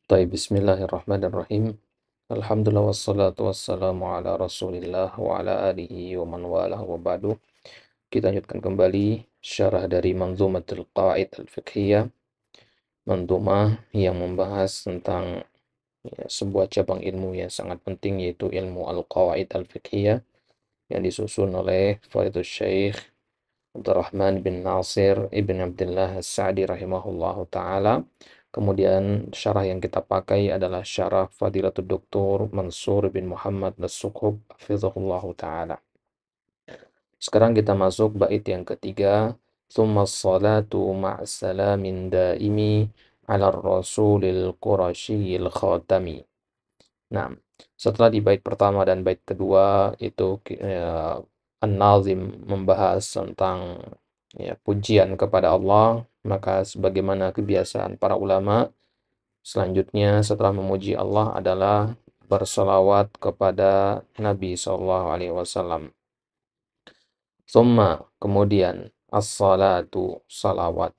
Bismillahirrahmanirrahim. Alhamdulillah wassalatu wassalamu ala Rasulillah wa ala alihi wa man walah wa ba'du. Kita lanjutkan kembali syarah dari Manzumatul Qawaid Al-Fiqhiyah, manzumah yang membahas tentang sebuah cabang ilmu yang sangat penting, yaitu ilmu Al-Qawaid Al-Fiqhiyah, yang disusun oleh Fadilul Syekh Abdurrahman bin Nasir ibn Abdullah As-Sa'di rahimahullahu ta'ala. Kemudian syarah yang kita pakai adalah syarah Fadilatul Doktor Mansur bin Muhammad As-Sukhub hafizahullahu ta'ala. Sekarang kita masuk bait yang ketiga. Tsumma salatu ma'as-salamin daimi ala rasulil qurasyil khatami. Nah, setelah di bait pertama dan bait kedua itu An-Nazim membahas tentang pujian kepada Allah, maka sebagaimana kebiasaan para ulama, selanjutnya setelah memuji Allah adalah berselawat kepada Nabi Shallallahu Alaihi Wasallam. Summa, kemudian as-salatu, salawat,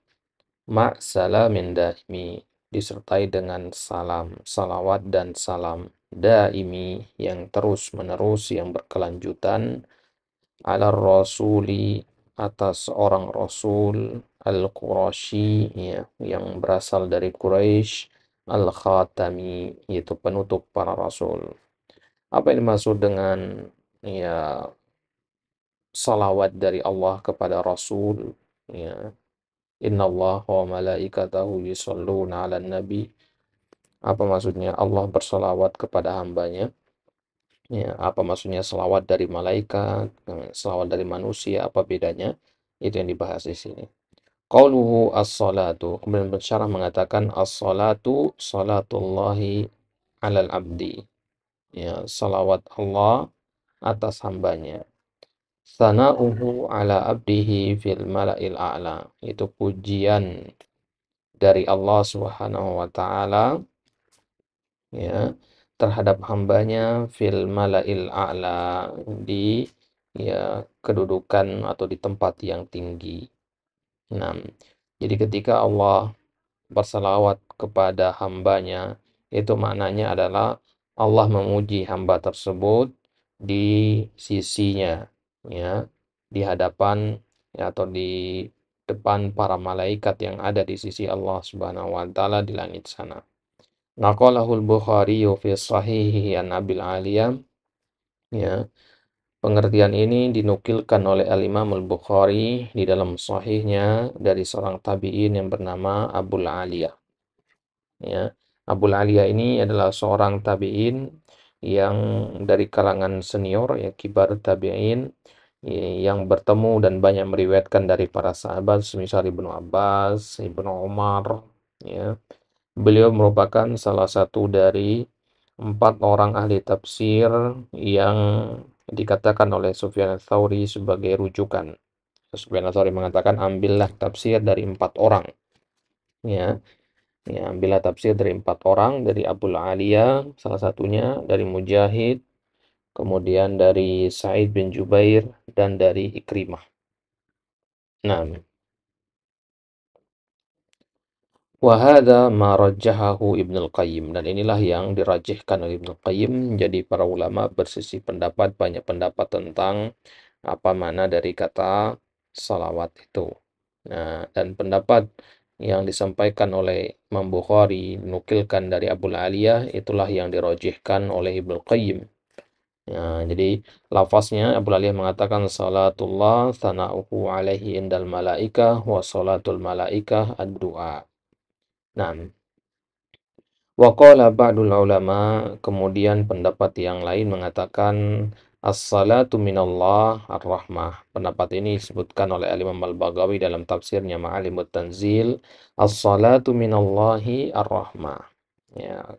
ma' salamin daimi, disertai dengan salam, salawat dan salam daimi yang terus menerus, yang berkelanjutan, ala rasuli, atas orang rasul, al-Qurashi, ya, yang berasal dari Quraisy, al-Khatami, yaitu penutup para rasul. Apa yang dimaksud dengan ya salawat dari Allah kepada rasul? Ya, innallaha wa malaikatahu yusholluna 'alan nabi. Apa maksudnya Allah bersalawat kepada hambanya? Ya, apa maksudnya selawat dari malaikat, selawat dari manusia, apa bedanya? Itu yang dibahas di sini. Qauluhu as-salatu, kemudian pensyarah mengatakan as-salatu salatullahi 'alal abdi. Ya, salawat Allah atas hambanya. Sana'uhu 'ala abdihi fil mala'il a'la. Itu pujian dari Allah Subhanahu wa taala, ya, terhadap hambanya fil mala'il a'la, di ya kedudukan atau di tempat yang tinggi. Nah, jadi ketika Allah bersalawat kepada hambanya, itu maknanya adalah Allah memuji hamba tersebut di sisinya, ya, di hadapan, ya, atau di depan para malaikat yang ada di sisi Allah Subhanahu wa taala di langit sana. Naqalahul Bukhari fi sahihihi an Abil Aliyah, ya. Pengertian ini dinukilkan oleh Al-Imam Al-Bukhari di dalam sahihnya dari seorang tabi'in yang bernama Abul Aliyah. Ya. Abul Aliyah ini adalah seorang tabi'in yang dari kalangan senior, ya, kibar tabi'in, yang bertemu dan banyak meriwayatkan dari para sahabat semisal Ibnu Abbas, Ibnu Umar, ya. Beliau merupakan salah satu dari 4 orang ahli tafsir yang dikatakan oleh Sufyan Ats-Tsauri sebagai rujukan. Sufyan Ats-Tsauri mengatakan, ambillah tafsir dari 4 orang. Ya, ya, ambillah tafsir dari 4 orang, dari Abul Aliyah salah satunya, dari Mujahid, kemudian dari Sa'id bin Jubair, dan dari Ikrimah. Nah, wahada ma rajjahahu Ibnul Qayyim, dan inilah yang dirajihkan oleh Ibnul Qayyim. Jadi para ulama bersisi pendapat, banyak pendapat tentang apa makna dari kata salawat itu. Nah, dan pendapat yang disampaikan oleh Imam Bukhari, dinukilkan dari Abul Aliyah, itulah yang dirajihkan oleh Ibnul Qayyim. Nah, jadi lafaznya Abul Aliyah mengatakan salatullah sana'uhu alaihi indal malaikah wa salatul malaikah ad-du'a. Nah, waqala ba'dul ulama, kemudian pendapat yang lain mengatakan as-salatu minallah ar-rahmah. Pendapat ini disebutkan oleh Al-Imam Al-Baghawi dalam tafsirnya Ma'alimut Tanzil, as-salatu minallahi ar-rahmah. Ya,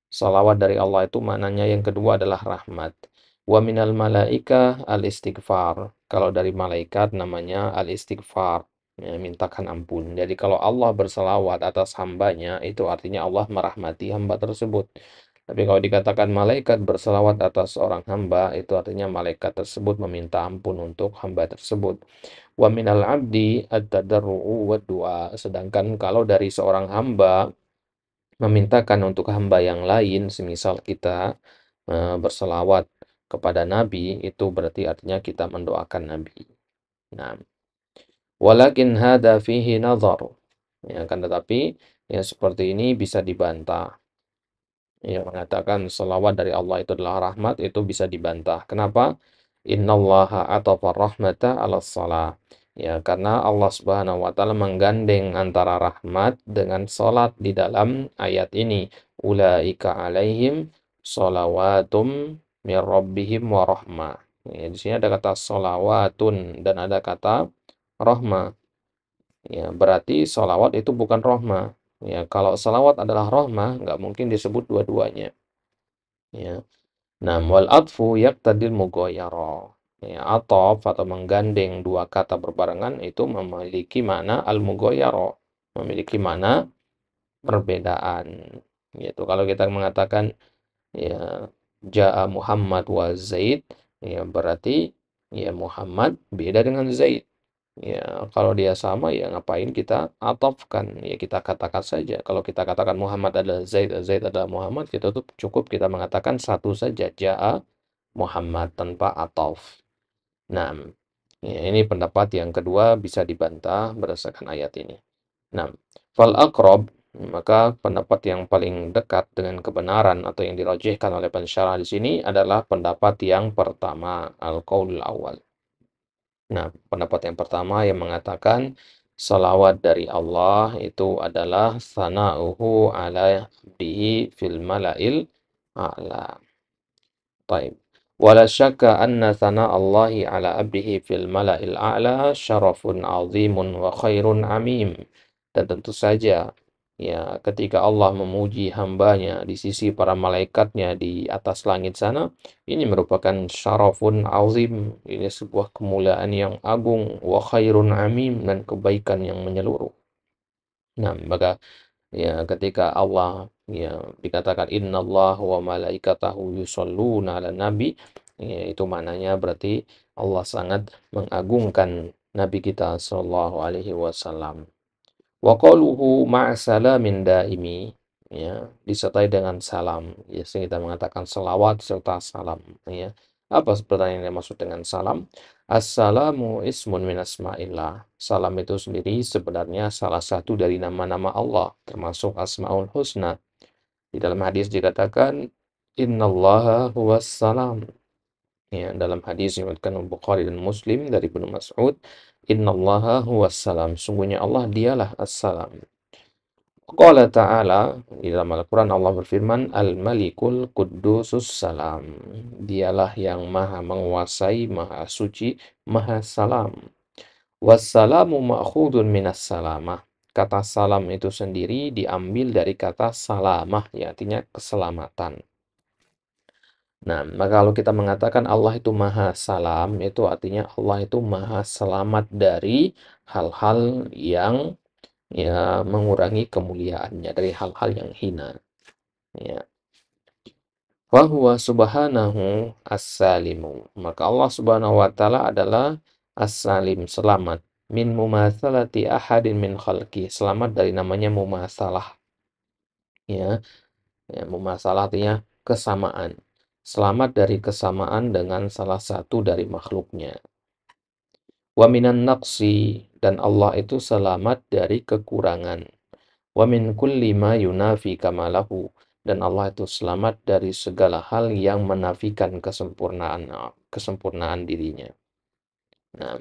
salawat dari Allah itu maknanya yang kedua adalah rahmat. Wa minal malaikah al-istighfar. Kalau dari malaikat namanya al-istighfar, ya, mintakan ampun. Jadi kalau Allah berselawat atas hambanya, itu artinya Allah merahmati hamba tersebut. Tapi kalau dikatakan malaikat berselawat atas orang hamba, itu artinya malaikat tersebut meminta ampun untuk hamba tersebut. Wa minal abdi at-tadarru'u wa du'a. Sedangkan kalau dari seorang hamba, memintakan untuk hamba yang lain, semisal kita berselawat kepada Nabi, itu berarti artinya kita mendoakan Nabi. Nah, walakin hada fihi nazar. Ya, kan tetapi yang seperti ini bisa dibantah. Yang mengatakan selawat dari Allah itu adalah rahmat, itu bisa dibantah. Kenapa? Innallaha atafa rahmata ala salah. Ya, karena Allah Subhanahu wa taala menggandeng antara rahmat dengan salat di dalam ayat ini. Ulaika alaihim shalawatum mir rabbihim wa rahmah. Ya, di sini ada kata sholawatun dan ada kata rahmah. Ya, berarti sholawat itu bukan rahmah. Ya, kalau sholawat adalah rahmah, nggak mungkin disebut dua-duanya. Ya. Nah, wal atfu yaqtadil mughayara. Ya, ataf atau menggandeng dua kata berbarengan itu memiliki makna al-mughayara, memiliki makna perbedaan. Gitu. Kalau kita mengatakan ya jaa Muhammad wa Zaid, ya berarti ya Muhammad beda dengan Zaid. Ya, kalau dia sama ya ngapain kita atofkan? Ya kita katakan saja. Kalau kita katakan Muhammad adalah Zaid, Zaid adalah Muhammad, kita tuh cukup kita mengatakan satu saja, jaa Muhammad tanpa atof. Nah, ya, ini pendapat yang kedua bisa dibantah berdasarkan ayat ini. Nah, fal aqrab, maka pendapat yang paling dekat dengan kebenaran atau yang dirajihkan oleh pensyarah di sini adalah pendapat yang pertama, al-qaul awal. Nah, pendapat yang pertama yang mengatakan salawat dari Allah itu adalah sana'uhu ala abdihi fil mala'il a'la. Taib. Wala syakka anna sana'allahi ala abdihi fil mala'il a'la syarafun azimun wa khairun amim. Dan tentu saja, ya, ketika Allah memuji hambanya di sisi para malaikatnya di atas langit sana, ini merupakan syarafun azim. Ini sebuah kemuliaan yang agung, wa khairun amim, dan kebaikan yang menyeluruh. Nah, maka ya ketika Allah ya dikatakan innallaha wa malaikatahu yusholluna 'alan nabi, ya itu maknanya berarti Allah sangat mengagungkan nabi kita sallallahu alaihi wasallam. Wa qaluhu ma'asalamin daimi, ya disertai dengan salam, ya sehingga kita mengatakan selawat serta salam, ya. Apa sebenarnya yang dimaksud dengan salam? Assalamu ismun min asma'illah. Salam itu sendiri sebenarnya salah satu dari nama-nama Allah, termasuk Asmaul Husna. Di dalam hadis dikatakan innallaha huwas salam. Ya, dalam hadis yang diriwayatkan Bukhari dan Muslim dari Ibnu Mas'ud, innallaha huwas salam. Sungguhnya Allah dialah as-salam. Qala ta'ala, di dalam Al-Quran Allah berfirman, Al-Malikul Quddusus Salam. Dialah yang maha menguasai, maha suci, maha salam. Wassalamu ma'khudun minas salamah. Kata salam itu sendiri diambil dari kata salamah, ya, artinya keselamatan. Nah, maka kalau kita mengatakan Allah itu maha salam, itu artinya Allah itu maha selamat dari hal-hal yang ya mengurangi kemuliaannya, dari hal-hal yang hina, ya. Wa huwa subhanahu as-salimu, maka Allah Subhanahu wa taala adalah as-salim, selamat, min mumatsalati ahadin min khalqi, selamat dari namanya mumatsalah, ya. Ya, mumatsalah artinya kesamaan, selamat dari kesamaan dengan salah satu dari makhluknya. Wa minan naqsi, dan Allah itu selamat dari kekurangan. Wa min kulli ma yunafi kamalahu, dan Allah itu selamat dari segala hal yang menafikan kesempurnaan dirinya. Nah,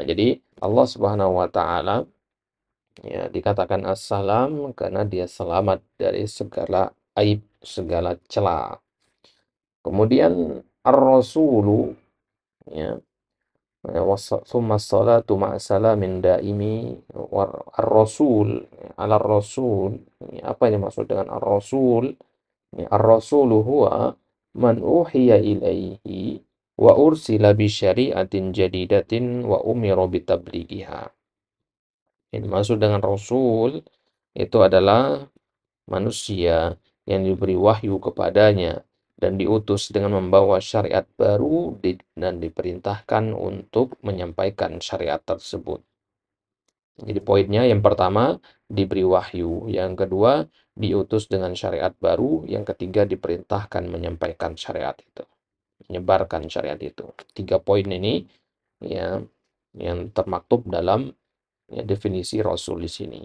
jadi Allah Subhanahu wa taala ya dikatakan as-salam karena dia selamat dari segala aib, segala cela. Kemudian ar-rasulu, ya, summa salatu ma'a salamin daimi ar-rasul, ala rasul. Apa yang dimaksud dengan ar-rasul? Ar-rasulu huwa man uhiya ilaihi wa ursila bi syari'atin jadidatin wa umira bitablighiha. Yang dimaksud dengan rasul itu adalah manusia yang diberi wahyu kepadanya dan diutus dengan membawa syariat baru dan diperintahkan untuk menyampaikan syariat tersebut. Jadi poinnya yang pertama diberi wahyu, yang kedua diutus dengan syariat baru, yang ketiga diperintahkan menyampaikan syariat itu, menyebarkan syariat itu. 3 poin ini ya yang termaktub dalam ya, definisi Rasul di sini.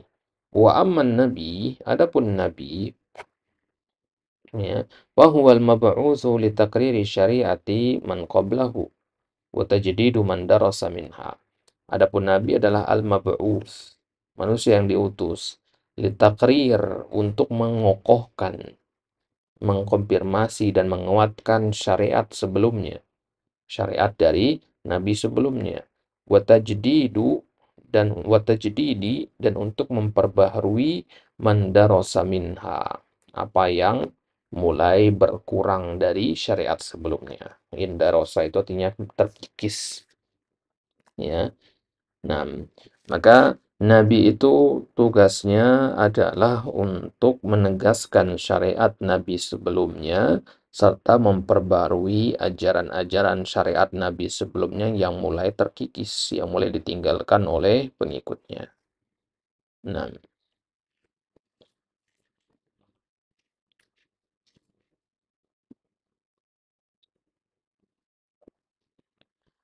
Wa amman nabi, adapun nabi ya, wa huwal mab'utsu li taqriri syariati man qablahu wa tajdidu man darasa minha. Adapun nabi adalah al-mab'uts, manusia yang diutus, li taqrir untuk mengokohkan, mengkonfirmasi dan menguatkan syariat sebelumnya, syariat dari nabi sebelumnya. Wa tajdidu dan untuk memperbaharui man darasa minha, apa yang mulai berkurang dari syariat sebelumnya. Indarosa itu artinya terkikis, ya. Nah, maka nabi itu tugasnya adalah untuk menegaskan syariat nabi sebelumnya serta memperbarui ajaran-ajaran syariat nabi sebelumnya yang mulai terkikis, yang mulai ditinggalkan oleh pengikutnya. Nah,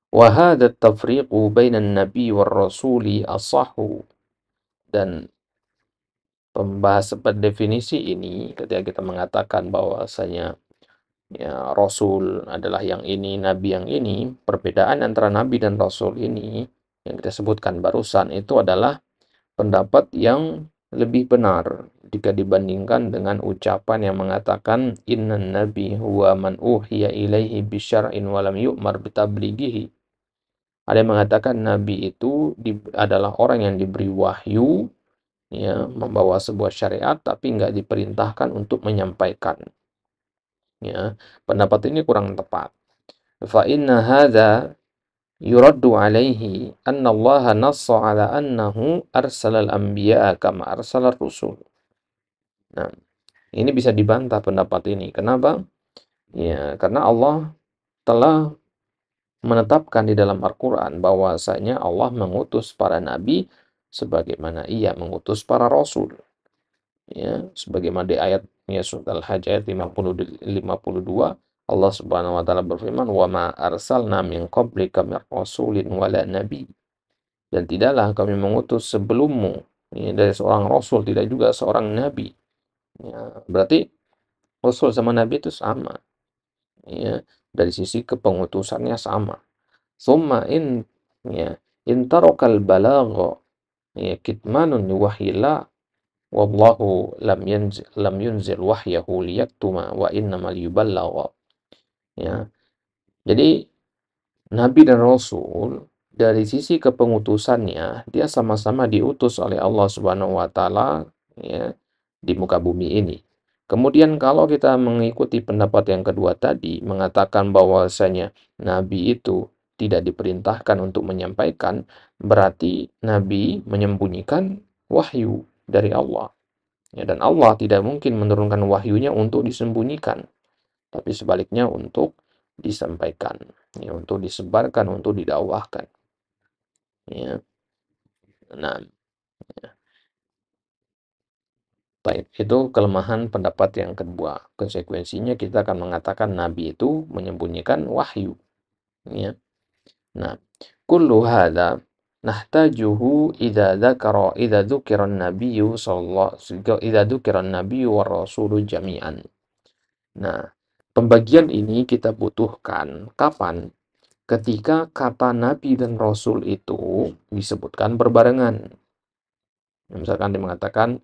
wa hadha at-tafriqu bainan nabi war rasuli asahhu, dan pembahasan definisi ini ketika kita mengatakan bahwasanya ya rasul adalah yang ini, nabi yang ini, perbedaan antara nabi dan rasul ini yang kita sebutkan barusan itu adalah pendapat yang lebih benar jika dibandingkan dengan ucapan yang mengatakan innan nabi huwa man uhiya ilaihi bisyar'in wa lam yu'mar bitablighihi. Ada yang mengatakan nabi itu adalah orang yang diberi wahyu, ya, membawa sebuah syariat tapi nggak diperintahkan untuk menyampaikan. Ya, pendapat ini kurang tepat. Fa inna hadza yuraddu alaihi anna Allah nassa ala annahu arsala al-anbiya'a kama arsala ar-rusul. Nah, ini bisa dibantah pendapat ini. Kenapa? Ya, karena Allah telah menetapkan di dalam Al-Quran bahwasanya Allah mengutus para nabi sebagaimana ia mengutus para rasul. Ya, sebagaimana di ayatnya surat Al-Hajj ayat 52, Allah Subhanahu wa taala berfirman, "Wa ma arsalna min qablika min rasulin wala nabi." Dan tidaklah kami mengutus sebelummu ya, dari seorang rasul, tidak juga seorang nabi. Ya, berarti rasul sama nabi itu sama, ya, dari sisi kepengutusannya sama. Summa in ya in tarakal balagha ya kitmanun wahyillah wallahu lam yunzil wahyahu liyaktuma wa innamal yuballagha. Ya. Jadi nabi dan rasul dari sisi kepengutusannya dia sama-sama diutus oleh Allah Subhanahu wa taala ya di muka bumi ini. Kemudian kalau kita mengikuti pendapat yang kedua tadi mengatakan bahwasanya nabi itu tidak diperintahkan untuk menyampaikan, berarti nabi menyembunyikan wahyu dari Allah. Ya, dan Allah tidak mungkin menurunkan wahyunya untuk disembunyikan, tapi sebaliknya untuk disampaikan, ya, untuk disebarkan, untuk didakwahkan. Ya. Nah, baik, itu kelemahan pendapat yang kedua. Konsekuensinya kita akan mengatakan nabi itu menyembunyikan wahyu. Ya. Nah, kullu hadza nahtajuhu idza dzukira an-nabiyyu sallallahu idza dzukira an-nabiyyu war rasulu jami'an. Nah, pembagian ini kita butuhkan kapan? Ketika kata nabi dan rasul itu disebutkan berbarengan. Misalkan dia mengatakan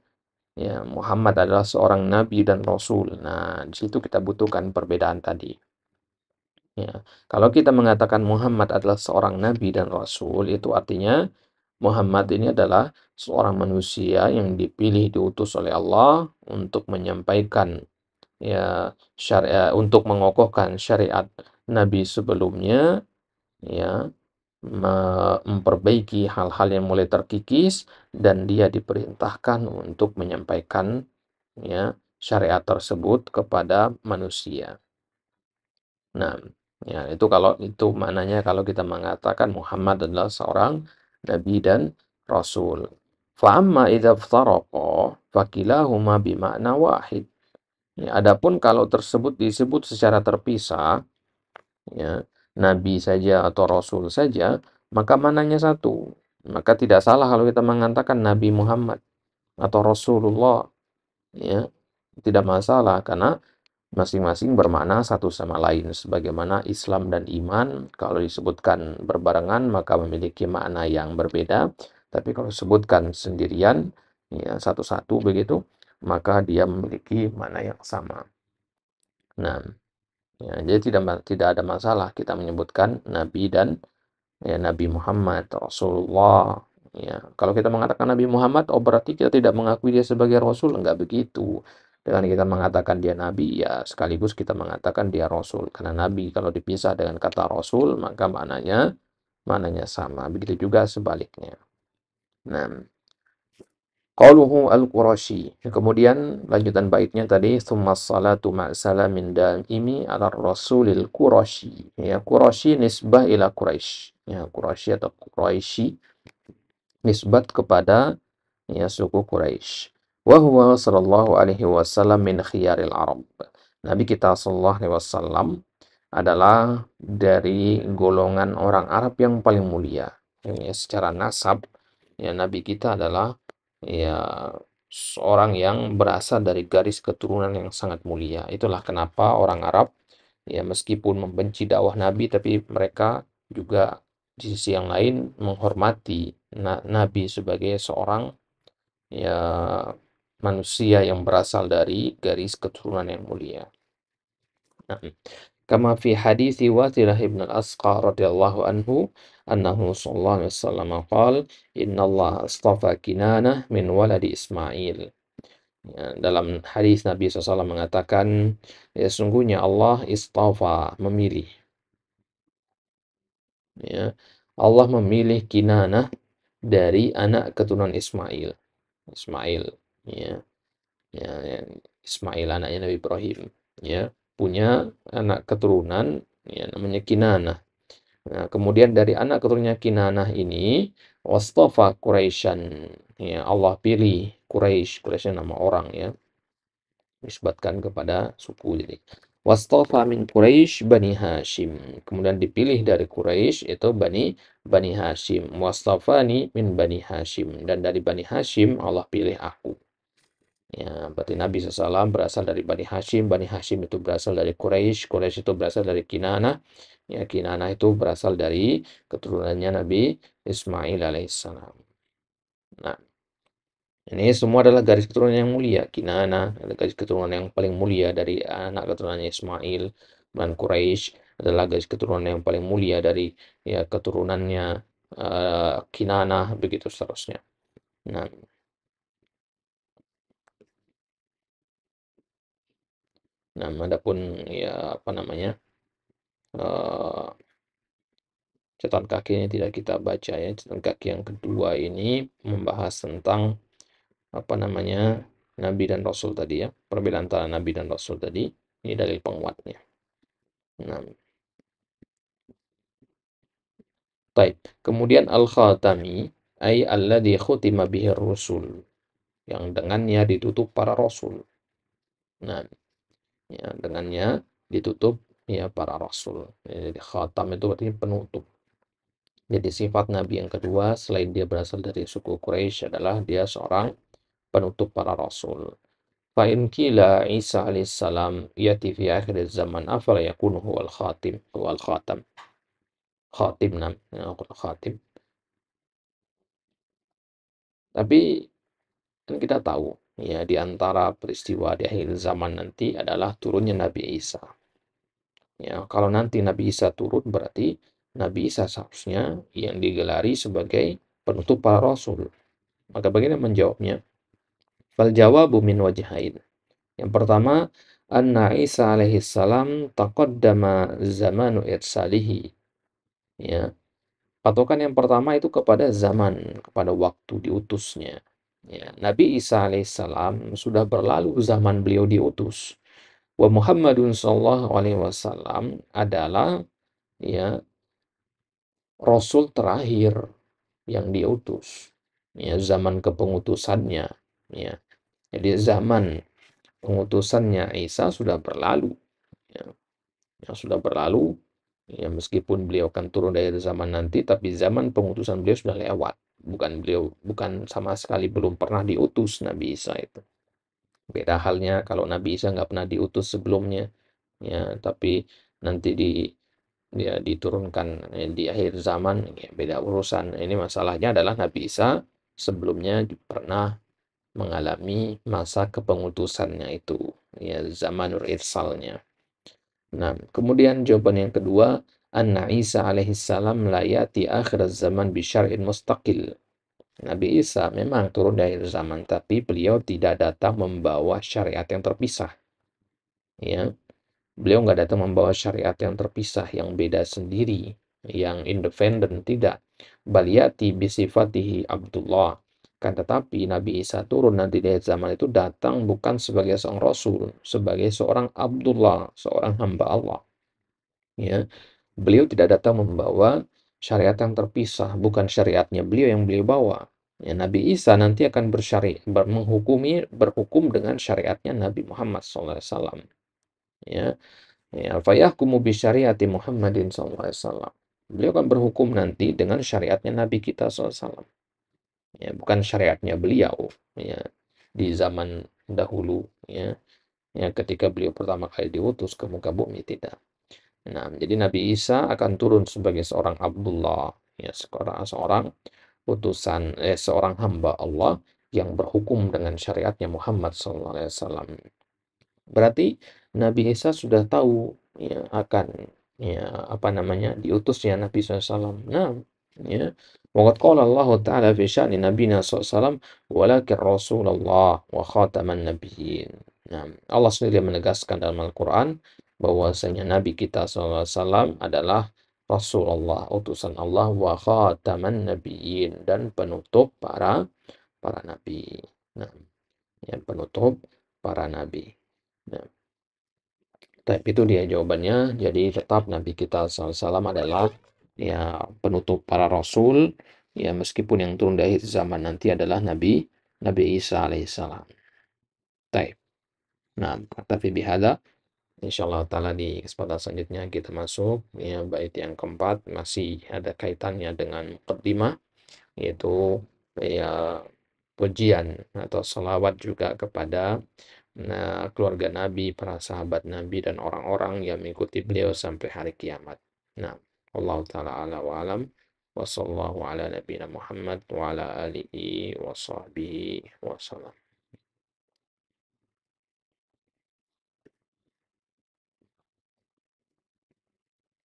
ya Muhammad adalah seorang nabi dan rasul. Nah, di situ kita butuhkan perbedaan tadi. Ya, kalau kita mengatakan Muhammad adalah seorang nabi dan rasul, itu artinya Muhammad ini adalah seorang manusia yang dipilih diutus oleh Allah untuk menyampaikan ya syariat, untuk mengokohkan syariat nabi sebelumnya, ya, memperbaiki hal-hal yang mulai terkikis, dan dia diperintahkan untuk menyampaikan ya syariat tersebut kepada manusia. Nah, ya itu kalau itu maknanya kalau kita mengatakan Muhammad adalah seorang nabi dan rasul. Fa amma idza iftaraqa fakilahuma bima'na wahid. Ya, adapun kalau tersebut disebut secara terpisah, ya, nabi saja atau rasul saja, maka mananya satu. Maka tidak salah kalau kita mengatakan Nabi Muhammad atau Rasulullah, ya. Tidak masalah karena masing-masing bermakna satu sama lain. Sebagaimana Islam dan iman kalau disebutkan berbarengan maka memiliki makna yang berbeda. Tapi kalau disebutkan sendirian, ya satu-satu begitu, maka dia memiliki makna yang sama. Nah, ya, jadi tidak ada masalah kita menyebutkan Nabi dan ya, Nabi Muhammad, Rasulullah. Ya, kalau kita mengatakan Nabi Muhammad, oh berarti kita tidak mengakui dia sebagai Rasul, enggak begitu. Dengan kita mengatakan dia Nabi, ya sekaligus kita mengatakan dia Rasul. Karena Nabi kalau dipisah dengan kata Rasul, maka maknanya sama. Begitu juga sebaliknya. Nah, qauluhu al-Qurashi. Kemudian lanjutan baitnya tadi tsumma salatu ma'a salamin daimi 'ala rasulil Qurashi. Ya, Qurashi nisbah ila Quraisy. Ya, Qurashi atau Quraisy nisbat kepada ya suku Quraisy. Wa huwa sallallahu alaihi wasallam min khiyaril Arab. Nabi kita sallallahu alaihi wasallam adalah dari golongan orang Arab yang paling mulia. Ya, secara nasab, ya Nabi kita adalah ya seorang yang berasal dari garis keturunan yang sangat mulia. Itulah kenapa orang Arab ya meskipun membenci dakwah Nabi tapi mereka juga di sisi yang lain menghormati Nabi sebagai seorang ya manusia yang berasal dari garis keturunan yang mulia. Nah, kama fi hadithi Wathilah ibn al-Asqa radhiyallahu anhu annahu sallallahu alaihi wasallam qala innallaha astafa Kinanah min waladi Ismail. Ya, dalam hadis Nabi SAW mengatakan ya sungguhnya Allah istafa memilih, ya Allah memilih Kinanah dari anak keturunan Ismail. Ismail, ya, ya, Ismail anaknya Nabi Ibrahim, ya punya anak keturunan ya namanya Kinanah. Nah, kemudian dari anak keturunannya Kinanah ini wastafa Quraisyan, ya Allah pilih Quraisy. Quraisy nama orang, ya disebutkan kepada suku. Jadi wastafa min Quraisy Bani Hashim, kemudian dipilih dari Quraisy itu Bani Hashim. Wastafani min Bani Hashim, dan dari Bani Hashim Allah pilih aku. Ya, berarti Nabi SAW berasal dari Bani Hashim. Bani Hashim itu berasal dari Quraisy. Quraisy itu berasal dari Kinanah. Ya, Kinanah itu berasal dari keturunannya Nabi Ismail alaihissalam. Nah, ini semua adalah garis keturunan yang mulia. Kinana adalah garis keturunan yang paling mulia dari anak keturunannya Ismail. Dan Quraisy adalah garis keturunan yang paling mulia dari ya keturunannya Kinana, begitu seterusnya. Nah, adapun ya apa namanya eh, catatan kaki ini tidak kita baca ya. Catatan kaki yang kedua ini membahas tentang apa namanya Nabi dan Rasul tadi ya. Perbedaan antara Nabi dan Rasul tadi. Ini dalil penguatnya. Nah, baik. Kemudian al-khatami ay alladhi khutima bihi rusul, yang dengannya ditutup para rasul. Nah, ya dengannya ditutup ya para rasul. Jadi khatam itu berarti penutup. Jadi sifat Nabi yang kedua selain dia berasal dari suku Quraisy adalah dia seorang penutup para rasul. Fa in qila Isa alaihissalam yati fi akhir zaman afala yakunu huwal khatim huwal khatam. Khatim nam, ya, khatim. Tapi kan kita tahu ya di antara peristiwa di akhir zaman nanti adalah turunnya Nabi Isa. Ya, kalau nanti Nabi Isa turun berarti Nabi Isa seharusnya yang digelari sebagai penutup para rasul. Maka bagaimana menjawabnya? Fal jawabu min wajhain. Yang pertama, anna Isa alaihi salam taqaddama zamanu irsalihi. Ya, patokan yang pertama itu kepada zaman, kepada waktu diutusnya. Ya, Nabi Isa alaihissalam sudah berlalu zaman beliau diutus. Wa Muhammadun sallallahu alaihi wasallam adalah ya Rasul terakhir yang diutus. ya, zaman kepengutusannya, ya. Jadi zaman pengutusannya Isa sudah berlalu, ya, yang sudah berlalu, ya, meskipun beliau akan turun dari zaman nanti, tapi zaman pengutusan beliau sudah lewat. Bukan sama sekali belum pernah diutus Nabi Isa itu. Beda halnya kalau Nabi Isa nggak pernah diutus sebelumnya, ya, tapi nanti dia diturunkan di akhir zaman, ya, beda urusan. Ini masalahnya adalah Nabi Isa sebelumnya pernah mengalami masa kepengutusannya itu, ya, zamanul irsalnya. Nah, kemudian jawaban yang kedua, anna Isa alaihi salam la yati akhir zaman bi syar'in mustaqil. Nabi Isa memang turun dari zaman, tapi beliau tidak datang membawa syariat yang terpisah. Ya, beliau nggak datang membawa syariat yang terpisah, yang beda sendiri, yang independen, tidak. Baliyati bisifatihi Abdullah. Kan tetapi Nabi Isa turun nanti di zaman itu datang bukan sebagai seorang rasul, sebagai seorang Abdullah, seorang hamba Allah. Ya, beliau tidak datang membawa syariat yang terpisah, bukan syariatnya beliau yang beliau bawa. Ya, Nabi Isa nanti akan berhukum dengan syariatnya Nabi Muhammad SAW. Ya, ya, fayahkumu bi syariati Muhammadin SAW. Beliau akan berhukum nanti dengan syariatnya Nabi kita SAW. Ya, bukan syariatnya beliau, ya, di zaman dahulu, ya, ya, ketika beliau pertama kali diutus ke muka bumi, tidak. Nah, jadi Nabi Isa akan turun sebagai seorang Abdullah, ya, seorang seorang hamba Allah yang berhukum dengan syariatnya Muhammad SAW. Berarti Nabi Isa sudah tahu, ya, akan, ya, apa namanya, diutusnya Nabi SAW. Nah, ya, waqad qala Allah Ta'ala fi sya'ni nabiyina SAW walakin Rasulullah wa khataman nabiyyin. Nah, Allah sendiri menegaskan dalam Al-Quran bahwasanya Nabi kita SAW adalah Rasulullah, utusan Allah, wa khataman nabiyyin, dan penutup para nabi. Nah, ya, penutup para nabi. Nah, tapi itu dia jawabannya. Jadi tetap Nabi kita SAW adalah, ya, penutup para rasul, ya, meskipun yang turun dari zaman nanti adalah Nabi Isa alaihissalam. Baik. Nah, tapi bihada, insyaallah taala di kesempatan selanjutnya kita masuk, ya, bait yang keempat, masih ada kaitannya dengan muqaddimah, yaitu, ya, pujian atau salawat juga kepada, nah, keluarga Nabi, para sahabat Nabi, dan orang-orang yang mengikuti beliau sampai hari kiamat. Nah, Allah Ta'ala ala wa alam, wa sallallahu ala nabiyina Muhammad wa ala alihi wa sahbihi wa salam.